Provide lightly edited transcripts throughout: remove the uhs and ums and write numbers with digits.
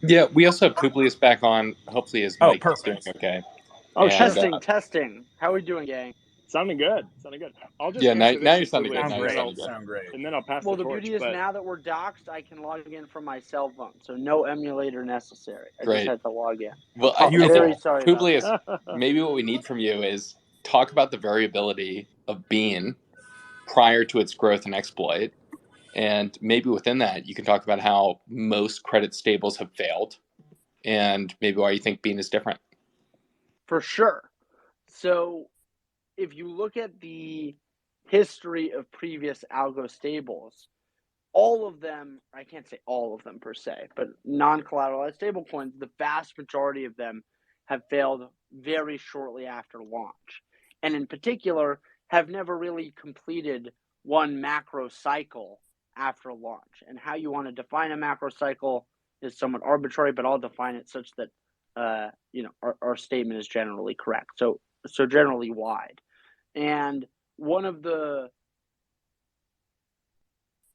Yeah, we also have Publius back on. Hopefully his Oh, mic is doing perfect. okay. Oh, And shit. Testing. How are we doing, gang? Sounding good. Sounding good. I'll just yeah, answer now this you're with sounding good. Publius, Sound Now you're great. sounding good. Sound great. and then I'll pass Well, the the torch. beauty is But now that we're doxxed, I can log in from my cell phone, so no emulator necessary. I just Great. had to log in. Well, I'm Beautiful. very sorry about that. Publius, maybe what we need from you is talk about the variability of Bean prior to its growth and exploit. And maybe within that, you can talk about how most credit stables have failed and maybe why you think Bean is different. For sure. So if you look at the history of previous algo stables, all of them, I can't say all of them per se, but non-collateralized stablecoins, the vast majority of them have failed very shortly after launch. And in particular, have never really completed one macro cycle after launch. And how you want to define a macro cycle is somewhat arbitrary, but I'll define it such that our statement is generally correct. So generally wide. And one of the,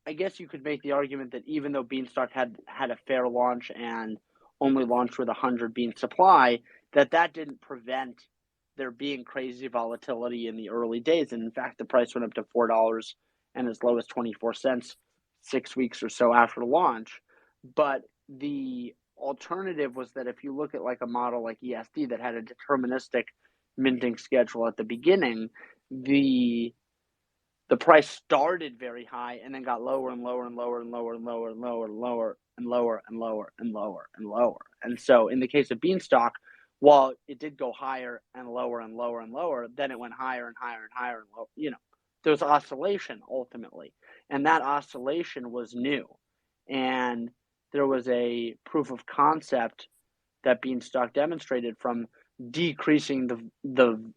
I guess you could make the argument that even though Beanstalk had a fair launch and only launched with 100 bean supply, that didn't prevent there being crazy volatility in the early days. And in fact, the price went up to $4 and as low as 24 cents 6 weeks or so after launch. But the alternative was that if you look at like a model like ESD that had a deterministic minting schedule at the beginning, the price started very high and then got lower and lower and lower and lower and lower and lower and lower and lower and lower and lower and lower. And so in the case of Beanstalk, while it did go higher and lower and lower and lower, then it went higher and higher and higher and lower. There was oscillation ultimately. And that oscillation was new. And there was a proof of concept that Beanstalk demonstrated from decreasing the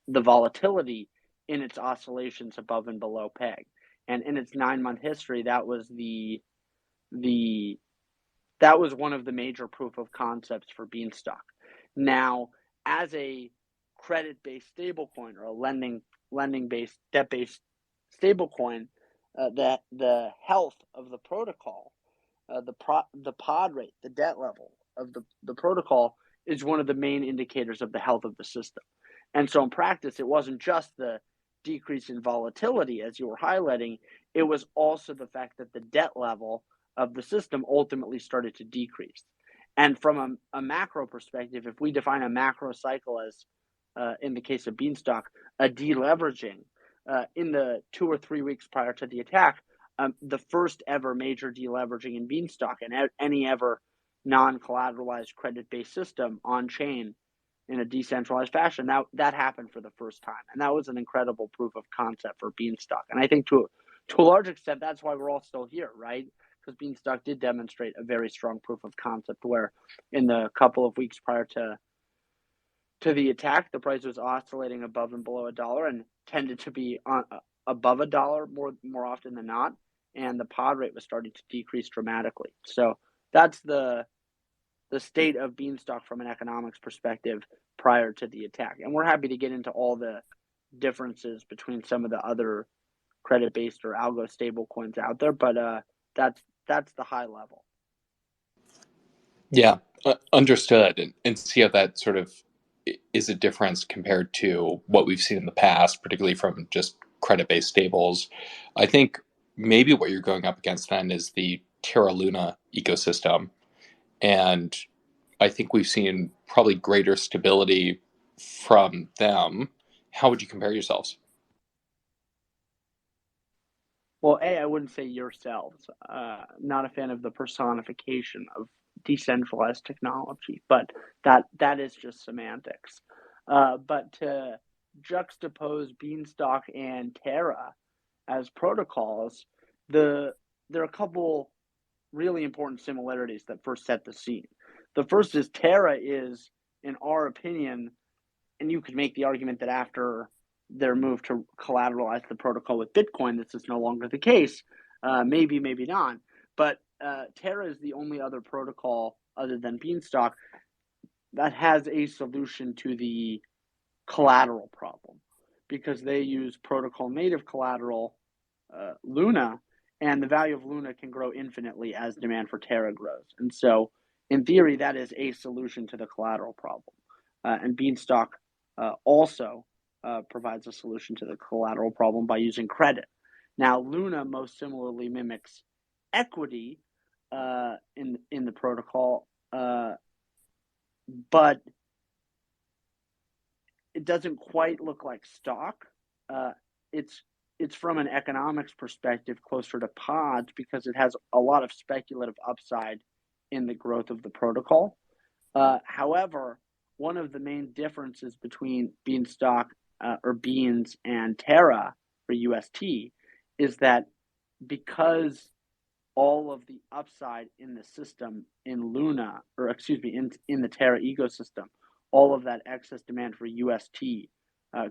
volatility in its oscillations above and below peg. And in its 9-month history, that was one of the major proof of concepts for Beanstalk. Now, as a credit-based stablecoin or a lending-based, debt-based stablecoin, the health of the protocol, the pod rate, the debt level of the protocol is one of the main indicators of the health of the system. And so in practice, it wasn't just the decrease in volatility, as you were highlighting, it was also the fact that the debt level of the system ultimately started to decrease. And from a macro perspective, if we define a macro cycle as, in the case of Beanstalk, a deleveraging, in the 2 or 3 weeks prior to the attack, the first ever major deleveraging in Beanstalk and any ever non-collateralized credit-based system on chain in a decentralized fashion, that happened for the first time. And that was an incredible proof of concept for Beanstalk. And I think to a large extent, that's why we're all still here, right? Because Beanstalk did demonstrate a very strong proof of concept where in the couple of weeks prior to the attack, the price was oscillating above and below $1 and tended to be above $1 more often than not. And the pod rate was starting to decrease dramatically. So that's the state of Beanstalk from an economics perspective prior to the attack. And we're happy to get into all the differences between some of the other credit-based or algo stable coins out there, but that's the high level. Yeah, understood. And see how that sort of is a difference compared to what we've seen in the past, particularly from just credit-based stables. I think maybe what you're going up against then is the Terra Luna ecosystem. And I think we've seen probably greater stability from them. How would you compare yourselves? Well, I wouldn't say yourselves. Not a fan of the personification of decentralized technology, but that is just semantics. But to juxtapose Beanstalk and Terra as protocols, there are a couple really important similarities that first set the scene. The first is Terra is, in our opinion, and you could make the argument that after their move to collateralize the protocol with Bitcoin, this is no longer the case. Maybe not. But Terra is the only other protocol other than Beanstalk that has a solution to the collateral problem, because they use protocol native collateral, Luna, and the value of Luna can grow infinitely as demand for Terra grows. And so in theory, that is a solution to the collateral problem. And Beanstalk also provides a solution to the collateral problem by using credit. Now, Luna most similarly mimics equity in the protocol, but it doesn't quite look like stock. It's from an economics perspective closer to pods because it has a lot of speculative upside in the growth of the protocol. However, one of the main differences between Beanstalk or Beans and Terra for UST is that because all of the upside in the system in Luna, or excuse me, in the Terra ecosystem, all of that excess demand for UST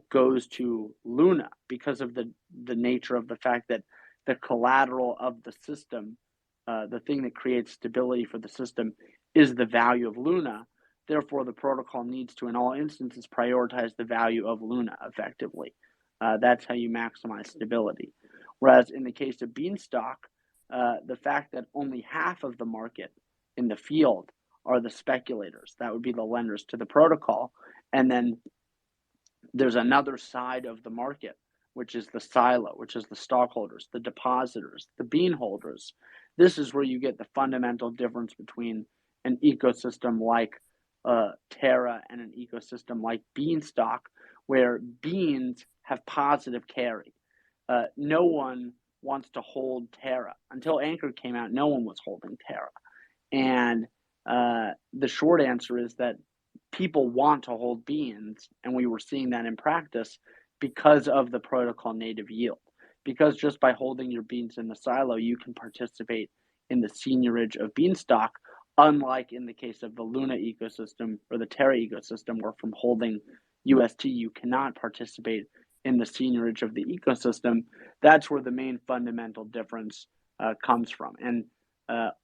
goes to Luna because of the nature of the fact that the collateral of the system, the thing that creates stability for the system, is the value of Luna. Therefore, the protocol needs to, in all instances, prioritize the value of Luna effectively. That's how you maximize stability. Whereas in the case of Beanstalk, the fact that only half of the market in the field are the speculators, that would be the lenders to the protocol, and then there's another side of the market, which is the silo, which is the stockholders, the depositors, the bean holders. This is where you get the fundamental difference between an ecosystem like Terra and an ecosystem like Beanstalk, where beans have positive carry. No one wants to hold Terra. Until Anchor came out, no one was holding Terra. And the short answer is that people want to hold beans, and we were seeing that in practice because of the protocol native yield. Because just by holding your beans in the silo, you can participate in the seigniorage of Beanstalk, unlike in the case of the Luna ecosystem or the Terra ecosystem, where from holding UST, you cannot participate in the seigniorage of the ecosystem. That's where the main fundamental difference comes from. And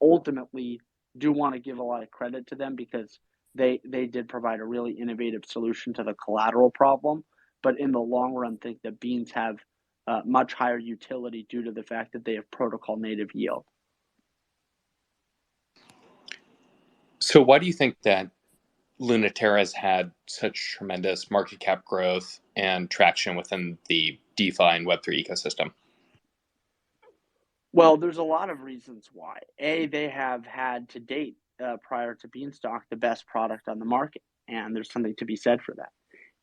ultimately, do want to give a lot of credit to them because they did provide a really innovative solution to the collateral problem. But in the long run, think that beans have much higher utility due to the fact that they have protocol native yield. So why do you think that Luna Terra has had such tremendous market cap growth and traction within the DeFi and Web3 ecosystem? Well, there's a lot of reasons why. They have had to date, prior to Beanstalk, the best product on the market, and there's something to be said for that.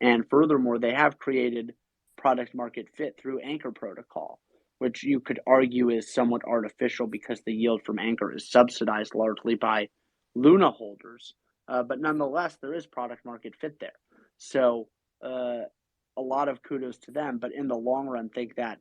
And furthermore, they have created product market fit through Anchor protocol, which you could argue is somewhat artificial because the yield from Anchor is subsidized largely by Luna holders. But nonetheless, there is product market fit there. So a lot of kudos to them. But in the long run, think that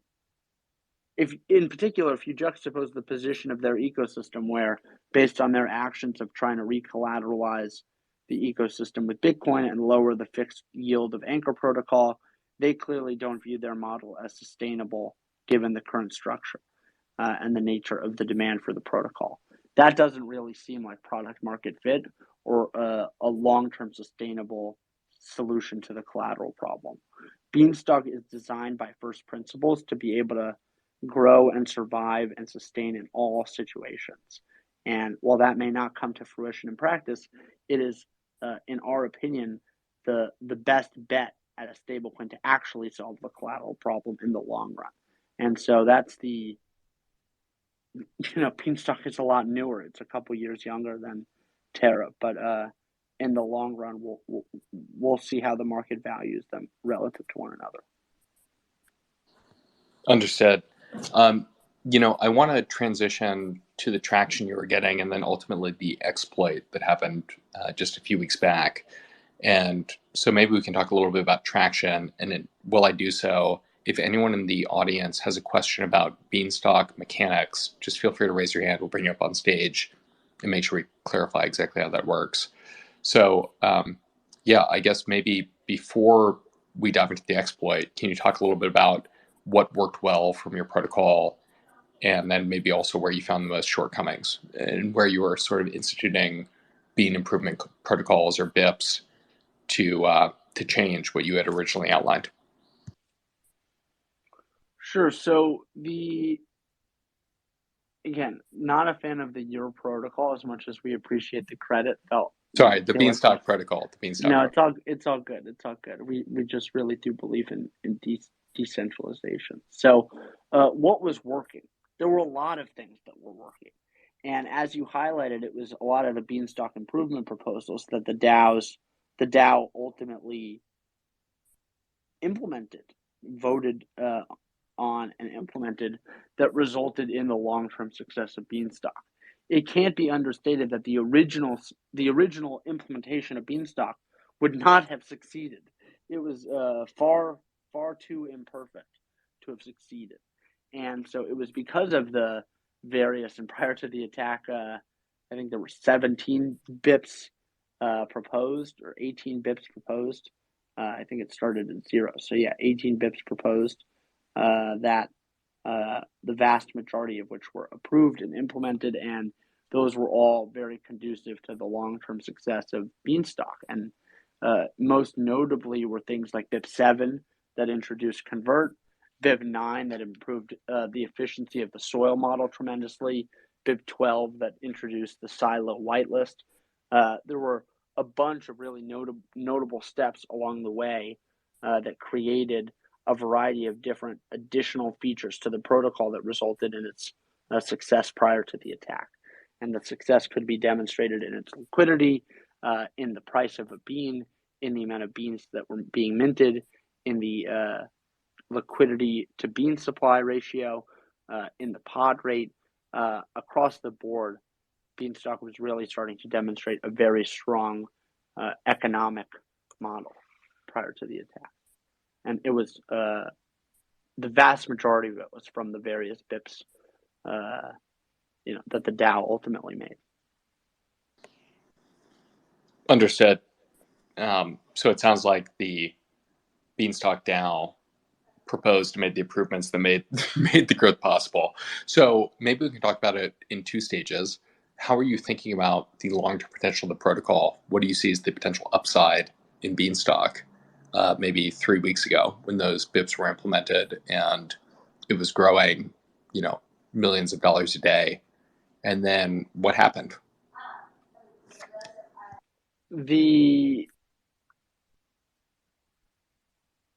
if you juxtapose the position of their ecosystem, where based on their actions of trying to recollateralize the ecosystem with Bitcoin and lower the fixed yield of Anchor protocol, they clearly don't view their model as sustainable given the current structure and the nature of the demand for the protocol. That doesn't really seem like product market fit or a long-term sustainable solution to the collateral problem. Beanstalk is designed by first principles to be able to grow and survive and sustain in all situations. And while that may not come to fruition in practice, it is, in our opinion, the best bet at a stablecoin to actually solve the collateral problem in the long run. And so that's Beanstalk is a lot newer. It's a couple years younger than Terra, but in the long run, we'll see how the market values them relative to one another. Understood. I want to transition to the traction you were getting and then ultimately the exploit that happened just a few weeks back. And so maybe we can talk a little bit about traction. And while I do so, if anyone in the audience has a question about Beanstalk mechanics, just feel free to raise your hand. We'll bring you up on stage and make sure we clarify exactly how that works. So, I guess maybe before we dive into the exploit, can you talk a little bit about what worked well from your protocol, and then maybe also where you found the most shortcomings and where you were sort of instituting bean improvement protocols or BIPs to change what you had originally outlined? Sure. So the again, not a fan of the Euro protocol as much as we appreciate the credit. Sorry, the Feel like Beanstalk protocol. The Beanstalk no, protocol. it's all good. It's all good. We just really do believe in decentralization. So, what was working? There were a lot of things that were working, and as you highlighted, it was a lot of the Beanstalk improvement proposals that the DAO ultimately implemented, voted on, and implemented that resulted in the long term success of Beanstalk. It can't be understated that the original implementation of Beanstalk would not have succeeded. It was far too imperfect to have succeeded, and so it was because of the various. And prior to the attack, I think there were 17 bips proposed or 18 bips proposed. I think it started at 0. So yeah, 18 bips proposed. That the vast majority of which were approved and implemented, and those were all very conducive to the long-term success of Beanstalk. And most notably were things like BIP 7 that introduced convert, BIP 9 that improved the efficiency of the soil model tremendously, BIP 12 that introduced the silo whitelist. There were a bunch of really notable steps along the way that created a variety of different additional features to the protocol that resulted in its success prior to the attack. And the success could be demonstrated in its liquidity, in the price of a bean, in the amount of beans that were being minted, in the liquidity to bean supply ratio, in the pod rate. Across the board, Beanstalk was really starting to demonstrate a very strong economic model prior to the attack. And it was the vast majority of it was from the various BIPs, that the DAO ultimately made. Understood. So it sounds like the Beanstalk DAO proposed and made the improvements that made made the growth possible. So maybe we can talk about it in 2 stages. How are you thinking about the long-term potential of the protocol? What do you see as the potential upside in Beanstalk? Maybe 3 weeks ago when those BIPs were implemented and it was growing, millions of dollars a day. And then what happened?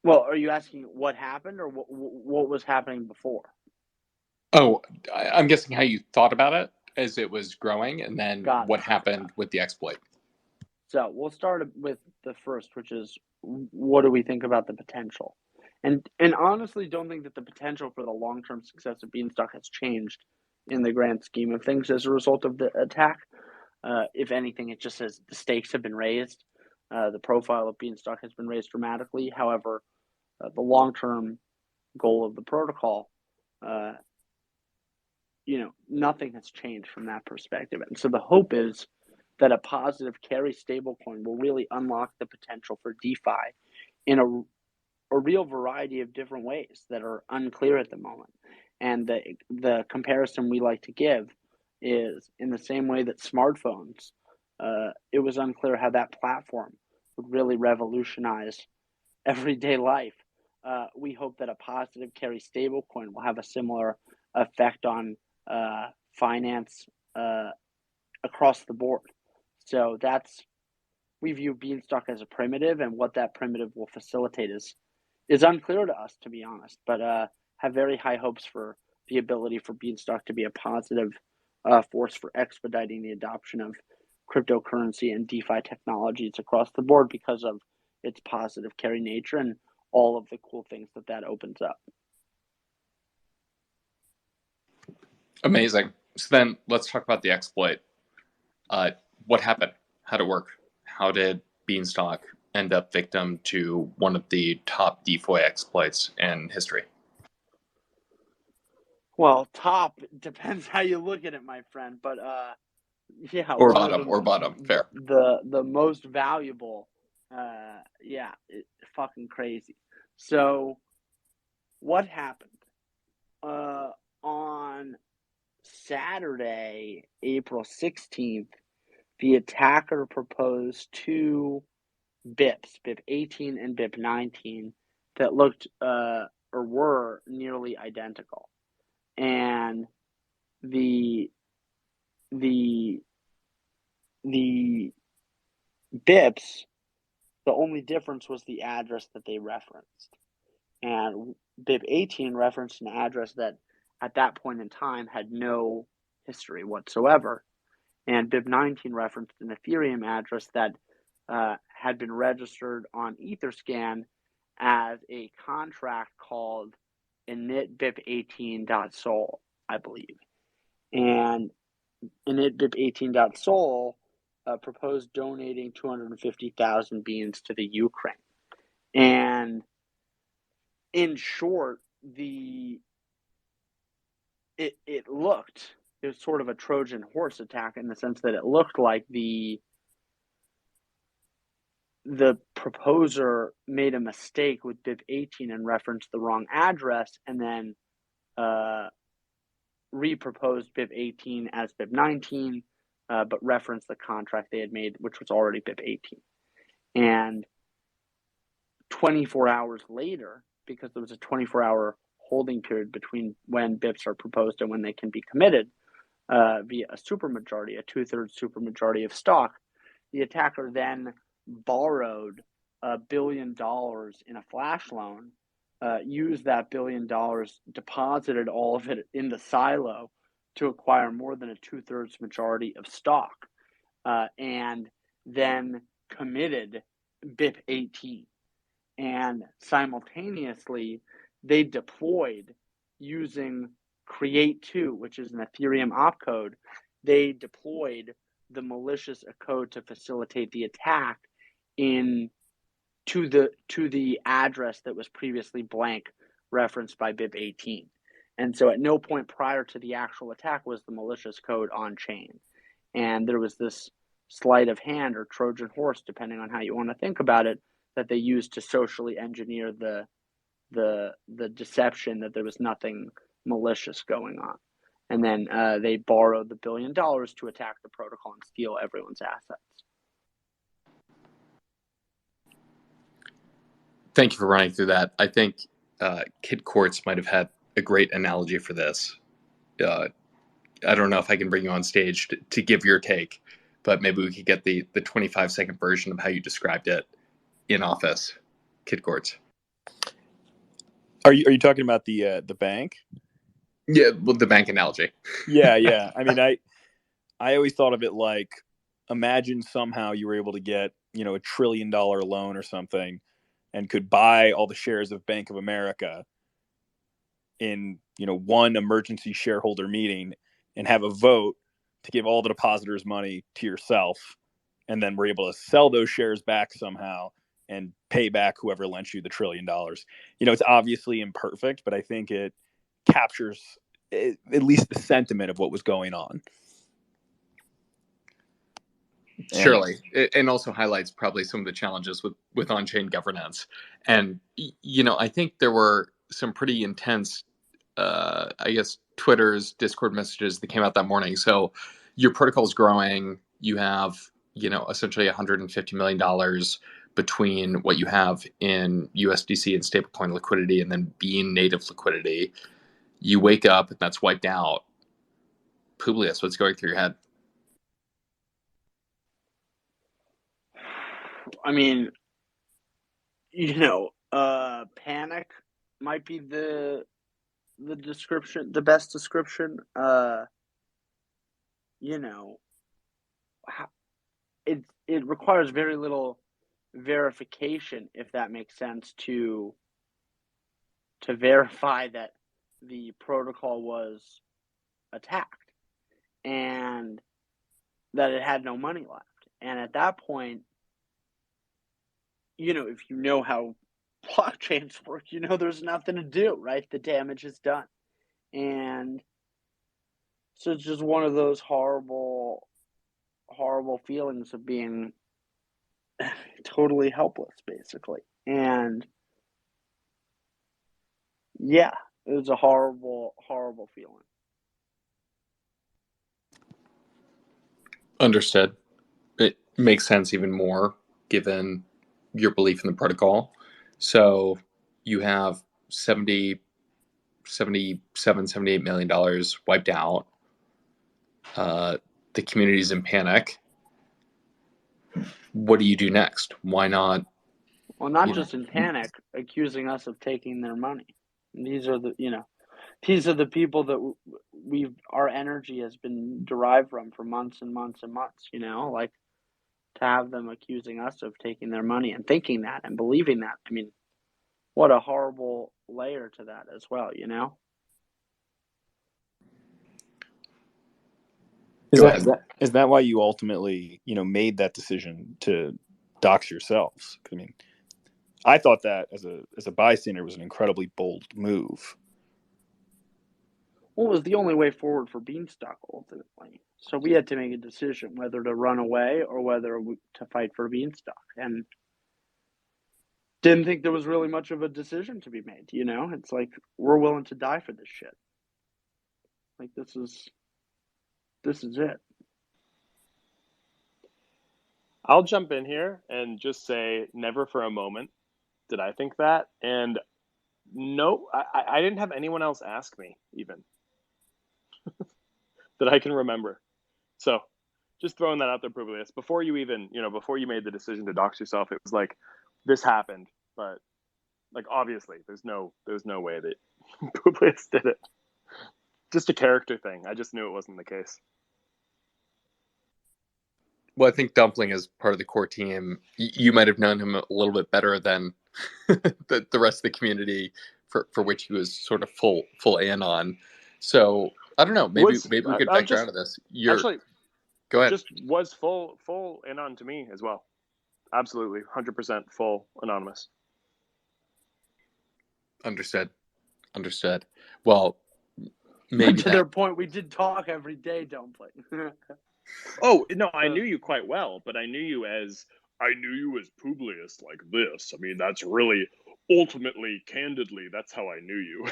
Well, are you asking what happened or what was happening before? Oh, I'm guessing how you thought about it as it was growing and then Got what it. happened with the exploit. So we'll start with the first, which is what do we think about the potential? And honestly, don't think that the potential for the long-term success of Beanstalk has changed in the grand scheme of things as a result of the attack. If anything, it just says the stakes have been raised. The profile of Beanstalk has been raised dramatically. However, the long-term goal of the protocol, nothing has changed from that perspective. And so the hope is that a positive carry stablecoin will really unlock the potential for DeFi in a real variety of different ways that are unclear at the moment. And the comparison we like to give is in the same way that smartphones, it was unclear how that platform would really revolutionize everyday life. We hope that a positive carry stablecoin will have a similar effect on finance across the board. So we view Beanstalk as a primitive, and what that primitive will facilitate is unclear to us, to be honest, but have very high hopes for the ability for Beanstalk to be a positive force for expediting the adoption of cryptocurrency and DeFi technologies across the board because of its positive carry nature and all of the cool things that opens up. Amazing. So then let's talk about the exploit. What happened? How did it work? How did Beanstalk end up victim to one of the top DeFi exploits in history? Well, top depends how you look at it, my friend. But yeah, Or bottom. Fair. The most valuable. Fucking crazy. So, what happened? On Saturday, April 16th, the attacker proposed 2 BIPs, BIP 18 and BIP 19, that looked or were nearly identical. And the the the BIPs, the only difference was the address that they referenced. And BIP 18 referenced an address that at that point in time had no history whatsoever. And BIP 19 referenced an Ethereum address that had been registered on Etherscan as a contract called initbip18.sol, I believe. And initbip18.sol proposed donating 250,000 beans to the Ukraine. And in short, it was sort of a Trojan horse attack in the sense that it looked like the proposer made a mistake with BIP 18 and referenced the wrong address, and then reproposed BIP 18 as BIP 19, but referenced the contract they had made, which was already BIP 18. And 24 hours later, because there was a 24-hour holding period between when BIPs are proposed and when they can be committed via a supermajority, a 2/3 supermajority of stock, the attacker then borrowed $1 billion in a flash loan, used that $1 billion, deposited all of it in the silo to acquire more than a 2/3 majority of stock, and then committed BIP 18. And simultaneously, they deployed using Create2, which is an Ethereum opcode. They deployed the malicious code to facilitate the attack to the address that was previously blank, referenced by BIP 18. And so at no point prior to the actual attack was the malicious code on chain. And there was this sleight of hand or Trojan horse, depending on how you want to think about it, that they used to socially engineer the deception that there was nothing malicious going on. And then they borrowed the $1 billion to attack the protocol and steal everyone's assets. Thank you for running through that. I think Kid Quartz might have had a great analogy for this. I don't know if I can bring you on stage to give your take, but maybe we could get the 25-second version of how you described it in office. Kid Quartz. Are you talking about the bank? Yeah, well, the bank analogy. Yeah. I mean, I always thought of it like, imagine somehow you were able to get, a $1 trillion loan or something and could buy all the shares of Bank of America in, one emergency shareholder meeting and have a vote to give all the depositors money to yourself. And then we're able to sell those shares back somehow and pay back whoever lent you the $1 trillion. It's obviously imperfect, but I think it captures at least the sentiment of what was going on. Surely. And also highlights probably some of the challenges with on-chain governance. And, I think there were some pretty intense, Twitter's, Discord messages that came out that morning. So your protocol is growing. You have, essentially $150 million between what you have in USDC and stablecoin liquidity and then Bean native liquidity. You wake up and that's wiped out. Publius, what's going through your head? I mean, panic might be the description, the best description. It requires very little verification, if that makes sense, to verify that the protocol was attacked and that it had no money left. And at that point, if you know how blockchains work, there's nothing to do, right? The damage is done. And so it's just one of those horrible, horrible feelings of being totally helpless, basically. And yeah, it was a horrible, horrible feeling. Understood. It makes sense even more given your belief in the protocol. So you have $78 million wiped out. the community's in panic. What do you do next? Why not? Well, not You know, just in panic, accusing us of taking their money. These are these are the people that our energy has been derived from for months and months and months. Like to have them accusing us of taking their money and thinking that and believing that. I mean, what a horrible layer to that as well. Go ahead. Is that why you ultimately, made that decision to dox yourselves? I mean, I thought that as a bystander was an incredibly bold move. Well, it was the only way forward for Beanstalk ultimately. So we had to make a decision whether to run away or whether to fight for Beanstalk, and didn't think there was really much of a decision to be made. It's like we're willing to die for this shit. Like this is it. I'll jump in here and just say never for a moment did I think that. And no, I didn't have anyone else ask me even that I can remember. So just throwing that out there, Publius, before you even, before you made the decision to dox yourself, it was like, this happened, but like, obviously there's no way that Publius did it. Just a character thing. I just knew it wasn't the case. Well, I think Dumpling is part of the core team. You might have known him a little bit better than the rest of the community, for which he was sort of full in on. So I don't know. Maybe we could vector out of this. Actually, go ahead. Just was full in on to me as well. Absolutely, 100% full anonymous. Understood. Well, maybe to their point, we did talk every day, Dumpling. Oh, no, I knew you quite well, but I knew you as Publius like this. I mean, that's really ultimately, candidly, that's how I knew you.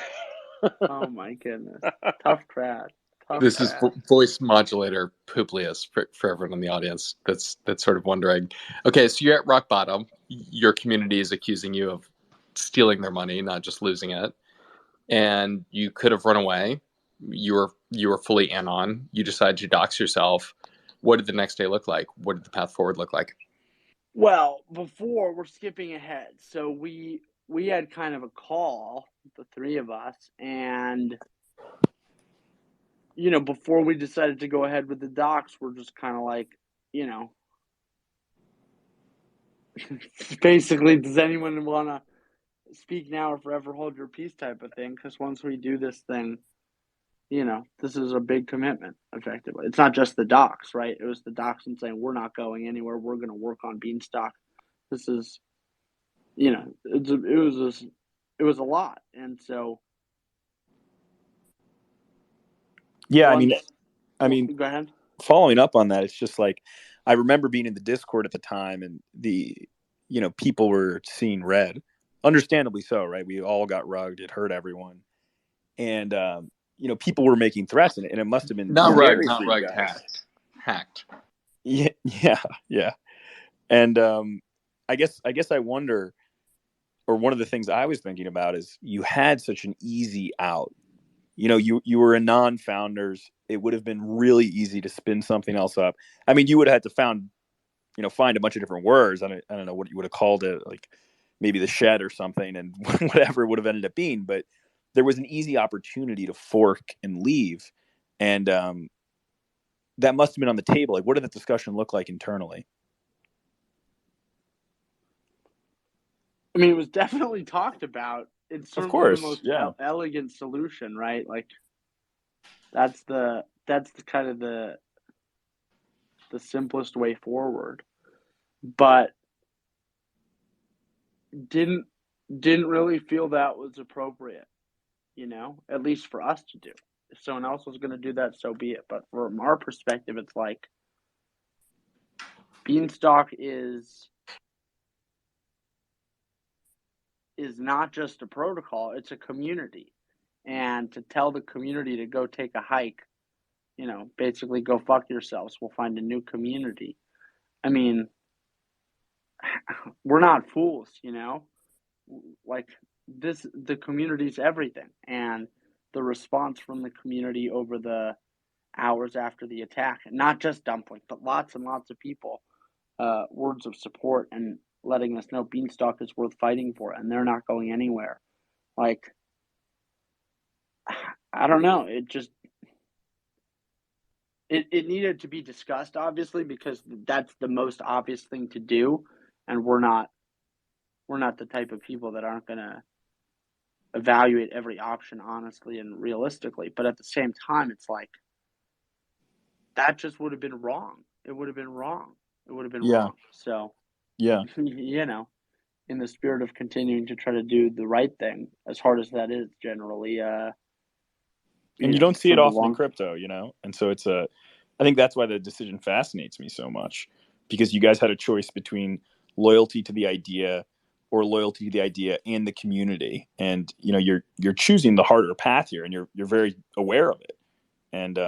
Oh my goodness. Tough crowd. This is voice modulator Publius for everyone in the audience that's sort of wondering. Okay, so you're at rock bottom. Your community is accusing you of stealing their money, not just losing it. And you could have run away. You were fully in on. You decided to dox yourself. What did the next day look like? What did the path forward look like? Well, before we're skipping ahead. So we had kind of a call, the three of us, and before we decided to go ahead with the docs, we're just kind of like, basically, does anyone want to speak now or forever hold your peace type of thing? Because once we do this thing, this is a big commitment, effectively. It's not just the docs, right? It was the docs and saying, we're not going anywhere. We're going to work on Beanstalk. This is, it was a lot. And so. Yeah, I mean, go ahead. Following up on that, it's just like, I remember being in the Discord at the time and people were seeing red, understandably so, right? We all got rugged. It hurt everyone. And, people were making threats, and it must have been not rugged, hacked. Yeah. And I guess I wonder, or one of the things I was thinking about is you had such an easy out. You were a non-founders. It would have been really easy to spin something else up. I mean, you would have had to find a bunch of different words. I don't know what you would have called it, like maybe the shed or something, and whatever it would have ended up being. But there was an easy opportunity to fork and leave, and that must have been on the table. Like, what did that discussion look like internally? I mean, it was definitely talked about. It's certainly the most elegant solution, right? Like, that's the kind of the simplest way forward, but didn't really feel that was appropriate, at least for us to do. If someone else was going to do that, so be it. But from our perspective, it's like Beanstalk is not just a protocol, it's a community. And to tell the community to go take a hike, basically go fuck yourselves, we'll find a new community. I mean, we're not fools, like the community's everything. And the response from the community over the hours after the attack, and not just Dumpling, but lots and lots of people, words of support and letting us know Beanstalk is worth fighting for, and they're not going anywhere. Like, I don't know. It just it needed to be discussed, obviously, because that's the most obvious thing to do, and we're not the type of people that aren't going to evaluate every option honestly and realistically. But at the same time, it's like that just would have been wrong. It would have been wrong. It would have been Yeah. wrong. So, Yeah. you know, in the spirit of continuing to try to do the right thing, as hard as that is generally, And you don't see it often in crypto, and so I think that's why the decision fascinates me so much, because you guys had a choice between loyalty to the idea or loyalty to the idea and the community, and you're choosing the harder path here, and you're very aware of it, and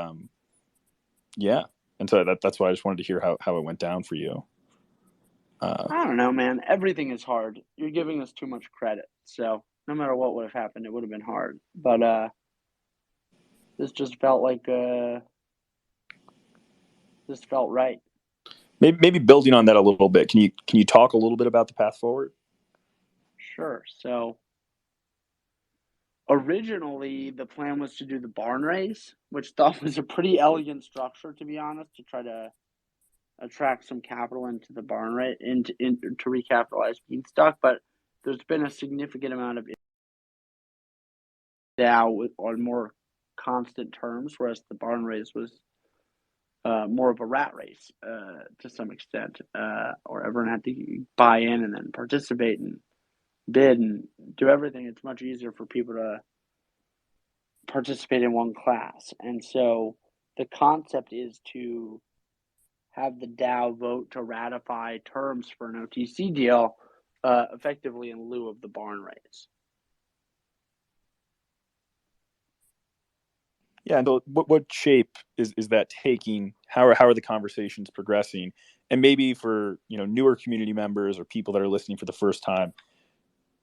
yeah, and so that's why I just wanted to hear how it went down for you. I don't know, man. Everything is hard. You're giving us too much credit, so no matter what would have happened, it would have been hard. But this just felt like this felt right. Maybe building on that a little bit. Can you talk a little bit about the path forward? Sure. So originally, the plan was to do the barn race, which thought was a pretty elegant structure, to be honest, to try to attract some capital into the barn race, to recapitalize Beanstalk. But there's been a significant amount of DAO on more constant terms, whereas the barn race was more of a rat race to some extent, or everyone had to buy in and then participate and bid and do everything. It's much easier for people to participate in one class. And so the concept is to have the DAO vote to ratify terms for an OTC deal, effectively in lieu of the barn race. Yeah, and what shape is that taking? How are the conversations progressing? And maybe for newer community members or people that are listening for the first time,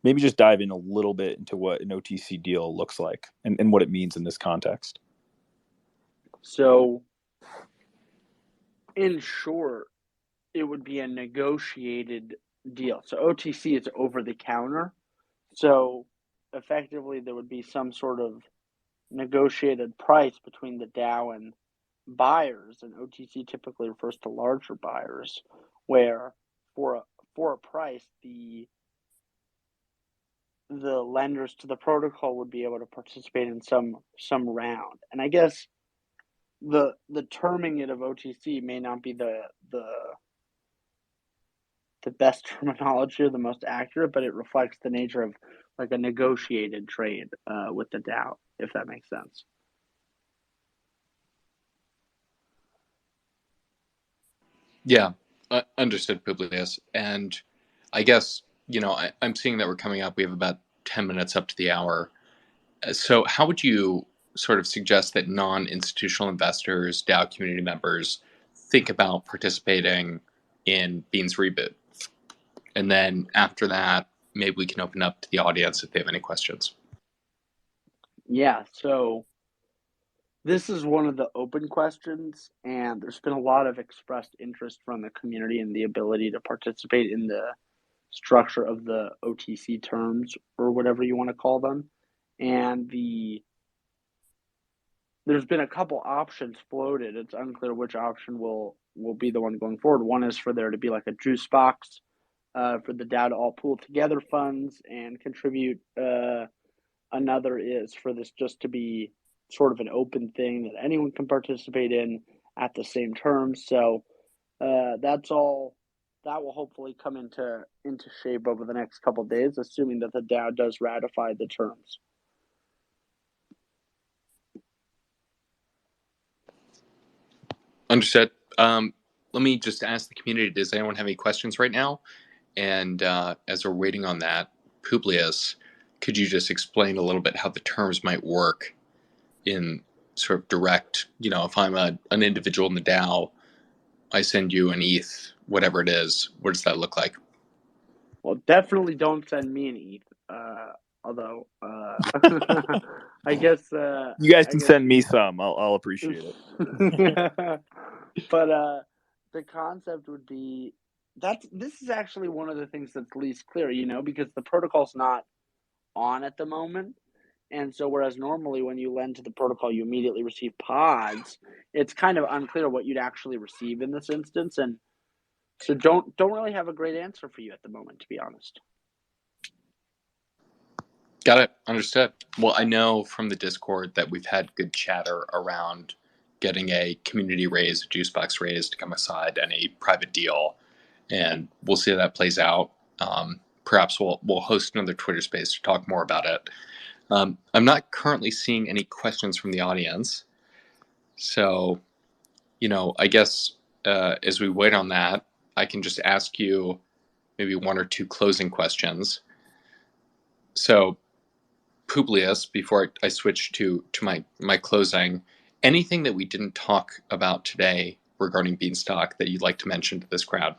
maybe just dive in a little bit into what an OTC deal looks like and what it means in this context. So, in short, it would be a negotiated deal. So OTC is over the counter. So effectively, there would be some sort of negotiated price between the DAO and buyers, and OTC typically refers to larger buyers, where for a price, the lenders to the protocol would be able to participate in some round. And I guess the terming it of OTC may not be the best terminology or the most accurate, but it reflects the nature of like a negotiated trade with the DAO, if that makes sense. Yeah, understood, Publius. And I guess, I'm seeing that we're coming up. We have about 10 minutes up to the hour. So how would you sort of suggest that non-institutional investors, DAO community members, think about participating in Beans Reboot? And then after that, maybe we can open up to the audience if they have any questions. Yeah, so this is one of the open questions, and there's been a lot of expressed interest from the community in the ability to participate in the structure of the OTC terms, or whatever you want to call them. And there's been a couple options floated. It's unclear which option will be the one going forward. One is for there to be like a juice box for the DAO to all pool together funds and contribute. Another is for this just to be sort of an open thing that anyone can participate in at the same terms. So that's all. That will hopefully come into shape over the next couple of days, assuming that the DAO does ratify the terms. Understood. Let me just ask the community, does anyone have any questions right now? And as we're waiting on that, Publius, could you just explain a little bit how the terms might work in sort of direct, if I'm an individual in the DAO, I send you an ETH, whatever it is, what does that look like? Well, definitely don't send me an ETH. Although, I guess you guys can send me some. I'll appreciate it. But the concept would be this is actually one of the things that's least clear, because the protocol's not on at the moment. And so whereas normally when you lend to the protocol, you immediately receive pods, it's kind of unclear what you'd actually receive in this instance. And so don't really have a great answer for you at the moment, to be honest. Got it. Understood. Well, I know from the Discord that we've had good chatter around getting a community raise, a juice box raise to come aside and a private deal. And we'll see how that plays out. Perhaps we'll host another Twitter space to talk more about it. I'm not currently seeing any questions from the audience. So, I guess as we wait on that, I can just ask you maybe one or two closing questions. So, Publius, before I switch to my closing, anything that we didn't talk about today regarding Beanstalk that you'd like to mention to this crowd?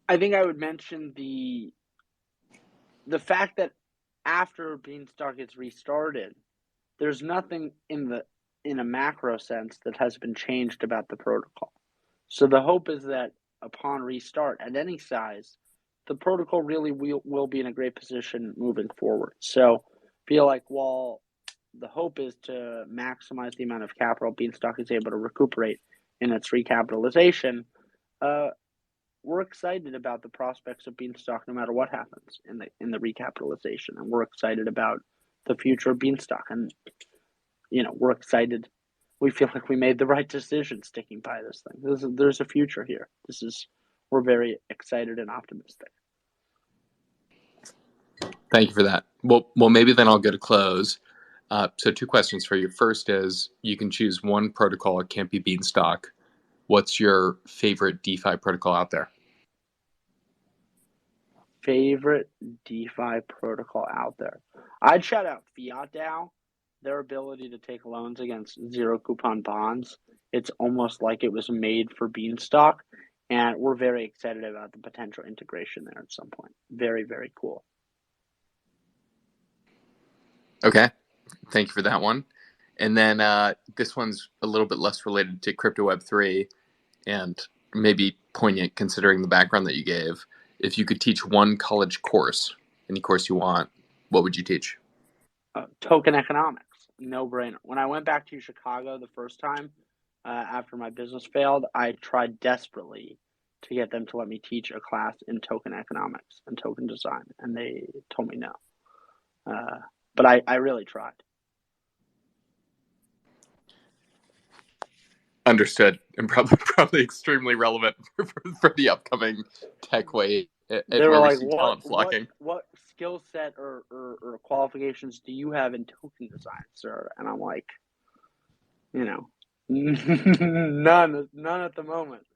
I think I would mention the fact that after Beanstalk gets restarted, there's nothing in a macro sense that has been changed about the protocol. So the hope is that upon restart at any size, the protocol really will be in a great position moving forward. So feel like while the hope is to maximize the amount of capital Beanstalk is able to recuperate in its recapitalization, we're excited about the prospects of Beanstalk no matter what happens in the recapitalization, and we're excited about the future of Beanstalk. And we're excited. We feel like we made the right decision sticking by this thing. There's a future here. We're very excited and optimistic. Thank you for that. Well, maybe then I'll go to close. So 2 questions for you. First is, you can choose one protocol. It can't be Beanstalk. What's your favorite DeFi protocol out there? Favorite DeFi protocol out there? I'd shout out Fiat DAO. Their ability to take loans against zero coupon bonds. It's almost like it was made for Beanstalk. And we're very excited about the potential integration there at some point. Very, very cool. Okay. Thank you for that one. And then this one's a little bit less related to crypto Web3 and maybe poignant considering the background that you gave. If you could teach one college course, any course you want, what would you teach? Token economics. No brainer. When I went back to Chicago the first time after my business failed, I tried desperately to get them to let me teach a class in token economics and token design, and they told me no. But I really tried. Understood, and probably extremely relevant for the upcoming tech wave. They were like, what skill set or qualifications do you have in token design, sir? And I'm like, none at the moment.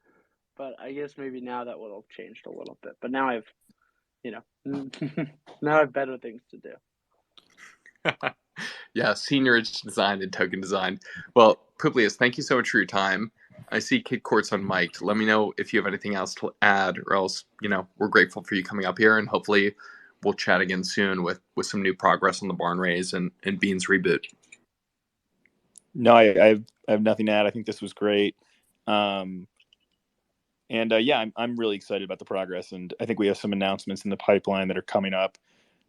But I guess maybe now that will have changed a little bit. But now I've, now I have better things to do. Yeah, senior design and token design. Well, Publius, thank you so much for your time. I see Kid Court's on mic. Let me know if you have anything else to add, or else, we're grateful for you coming up here, and hopefully we'll chat again soon with some new progress on the barn raise and Beans reboot. No, I have nothing to add. I think this was great. I'm really excited about the progress, and I think we have some announcements in the pipeline that are coming up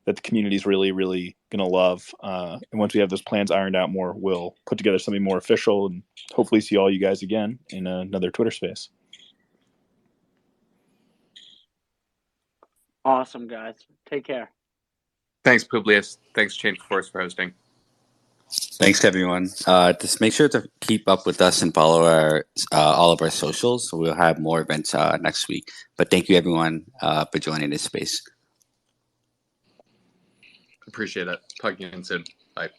that the community is really, really going to love. And once we have those plans ironed out more, we'll put together something more official and hopefully see all you guys again in another Twitter space. Awesome, guys. Take care. Thanks, Publius. Thanks, Chain Force, for hosting. Thanks, everyone. Just make sure to keep up with us and follow our all of our socials. So we'll have more events next week. But thank you, everyone, for joining this space. Appreciate it. Talk again soon. Bye.